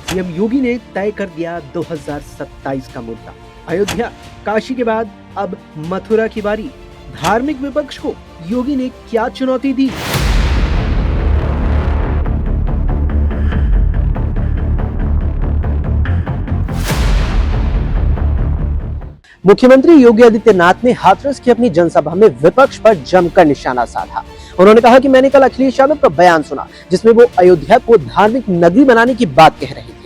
CM योगी ने तय कर दिया 2027 का मुद्दा। अयोध्या, काशी के बाद अब मथुरा की बारी। धार्मिक विपक्ष को योगी ने क्या चुनौती दी? मुख्यमंत्री योगी आदित्यनाथ ने हाथरस की अपनी जनसभा में विपक्ष पर जमकर निशाना साधा। उन्होंने कहा कि मैंने कल अखिलेश यादव का बयान सुना जिसमें वो अयोध्या को धार्मिक नगरी बनाने की बात कह रहे थे।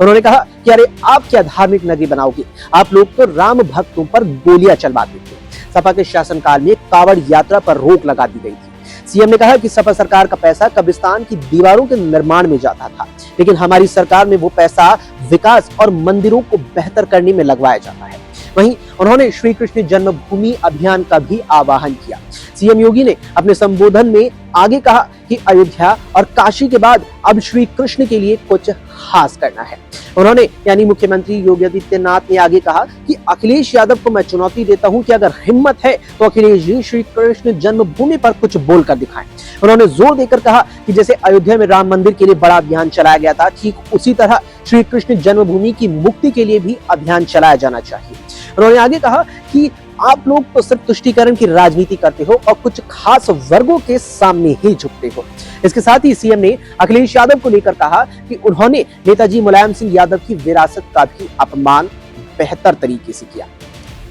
उन्होंने कहा कि अरे आप क्या धार्मिक नगरी बनाओगे, आप लोग तो राम भक्तों पर गोलियां चलवाते थे। सपा के शासनकाल में कावड़ यात्रा पर रोक लगा दी गई थी। सीएम ने कहा कि सपा सरकार का पैसा कब्रिस्तान की दीवारों के निर्माण में जाता था, लेकिन हमारी सरकार में वो पैसा विकास और मंदिरों को बेहतर करने में लगवाया जाता है। वहीं उन्होंने श्री कृष्ण जन्मभूमि अभियान का भी आह्वान किया। सीएम योगी ने अपने संबोधन में आगे कहा कि अयोध्या और काशी के बाद अब श्री कृष्ण के लिए कुछ खास करना है। उन्होंने यानी मुख्यमंत्री योगी आदित्यनाथ ने आगे कहा कि अखिलेश यादव को मैं चुनौती देता हूं कि अगर हिम्मत है तो अखिलेश जी श्री कृष्ण जन्मभूमि पर कुछ बोलकर दिखाएं। उन्होंने जोर देकर कहा कि जैसे अयोध्या में राम मंदिर के लिए बड़ा अभियान चलाया गया था, ठीक उसी तरह श्री कृष्ण जन्मभूमि की मुक्ति के लिए भी अभियान चलाया जाना चाहिए। उन्होंने आगे कहा कि आप लोग तो सिर्फ तुष्टीकरण की राजनीति करते हो और कुछ खास वर्गों के सामने ही झुकते हो। इसके साथ ही सीएम ने अखिलेश यादव को लेकर कहा कि उन्होंने नेताजी मुलायम सिंह यादव की विरासत का भी अपमान बेहतर तरीके से किया।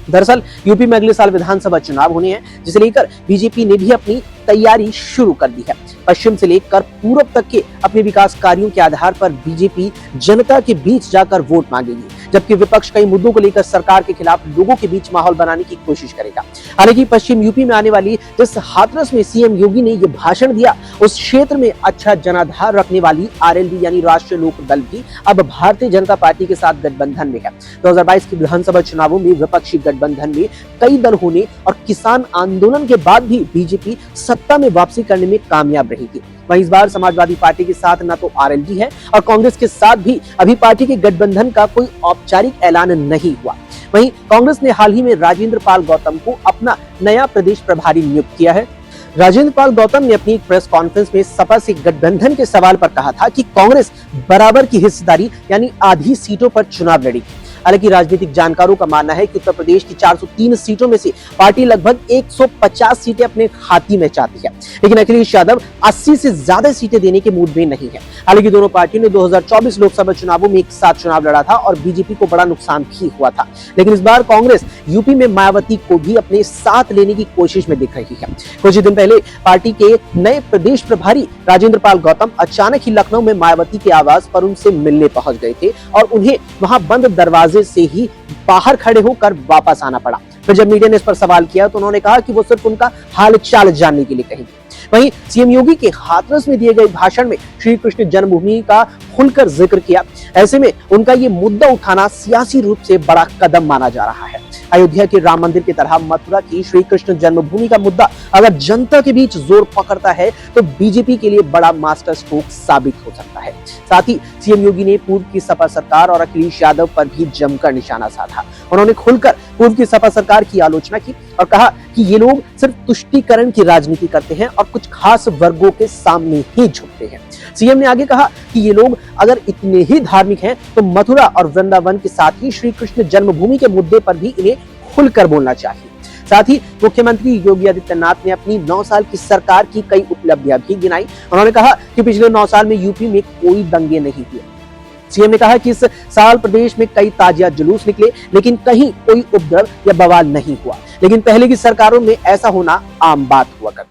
दरअसल यूपी में अगले साल विधानसभा चुनाव होने हैं, जिसे लेकर बीजेपी ने भी अपनी तैयारी शुरू कर दी है। पश्चिम से लेकर पूर्व तक के अपने विकास कार्यों के आधार पर बीजेपी जनता के बीच जाकर वोट मांगेगी, जबकि विपक्ष कई मुद्दों को लेकर सरकार के खिलाफ लोगों के बीच माहौल बनाने की कोशिश करेगा। हालांकि पश्चिम यूपी में आने वाली जिस हाथरस में सीएम योगी ने ये भाषण दिया, उस क्षेत्र में अच्छा जनाधार रखने वाली आरएलडी यानी राष्ट्रीय लोक दल भी अब भारतीय जनता पार्टी के साथ गठबंधन में है। 2022 के विधानसभा चुनावों में विपक्षी गठबंधन में कई दल होने और किसान आंदोलन के बाद भी बीजेपी सत्ता में वापसी करने में कामयाब रहेगी। वहीं इस बार समाजवादी पार्टी के साथ न तो आरएलडी है और कांग्रेस के साथ भी अभी पार्टी के गठबंधन का कोई औपचारिक ऐलान नहीं हुआ। वहीं कांग्रेस ने हाल ही में राजेंद्र पाल गौतम को अपना नया प्रदेश प्रभारी नियुक्त किया है। राजेंद्र पाल गौतम ने अपनी प्रेस कॉन्फ्रेंस में सपा से गठबंधन के सवाल पर कहा था कि कांग्रेस बराबर की हिस्सेदारी यानी आधी सीटों पर चुनाव लड़ेगी। हालांकि राजनीतिक जानकारों का मानना है कि उत्तर प्रदेश की 403 सीटों में से पार्टी लगभग 150 सीटें अपने खाते में चाहती है, लेकिन अखिलेश यादव 80 से ज्यादा सीटें देने के मूड में नहीं है। हालांकि दोनों पार्टियों ने 2024 लोकसभा चुनावों में एक साथ चुनाव लड़ा था और बीजेपी को बड़ा नुकसान भी हुआ था, लेकिन इस बार कांग्रेस यूपी में मायावती को भी अपने साथ लेने की कोशिश में दिख रही है। कुछ ही दिन पहले पार्टी के नए प्रदेश प्रभारी राजेंद्र पाल गौतम अचानक ही लखनऊ में मायावती के आवास पर उनसे मिलने पहुंच गए थे और उन्हें वहां बंद दरवाजे से ही बाहर खड़े होकर वापस आना पड़ा। फिर जब मीडिया ने इस पर सवाल किया तो उन्होंने कहा कि वो सिर्फ उनका हाल चाल जानने के लिए कहेंगे। वहीं सीएम योगी के हाथरस में दिए गए भाषण में श्री कृष्ण जन्मभूमि का खुलकर जिक्र किया। ऐसे में उनका ये मुद्दा उठाना सियासी रूप से बड़ा कदम माना जा रहा है। अयोध्या के राम मंदिर की तरह मथुरा की श्री कृष्ण जन्मभूमि का मुद्दा अगर जनता के बीच जोर पकड़ता है तो बीजेपी के लिए बड़ा मास्टर स्ट्रोक साबित हो सकता है। साथ ही सीएम योगी ने पूर्व की सपा सरकार और अखिलेश यादव पर भी जमकर निशाना साधा। उन्होंने खुलकर पूर्व की सपा सरकार की आलोचना की और कहा कि ये लोग सिर्फ तुष्टीकरण की राजनीति करते हैं और कुछ खास वर्गों के सामने ही झुकते हैं। सीएम ने आगे कहा कि ये लोग अगर इतने ही धार्मिक हैं तो मथुरा और वृंदावन के साथ ही श्री कृष्ण जन्मभूमि के मुद्दे पर भी इन्हें खुलकर बोलना चाहिए। साथ ही मुख्यमंत्री योगी आदित्यनाथ ने अपनी 9 साल की सरकार की कई उपलब्धियां भी गिनाई। उन्होंने कहा कि पिछले 9 साल में यूपी में कोई दंगे नहीं हुए। सीएम ने कहा कि इस साल प्रदेश में कई ताजिया जुलूस निकले, लेकिन कहीं कोई उपद्रव या बवाल नहीं हुआ, लेकिन पहले की सरकारों में ऐसा होना आम बात हुआ करती।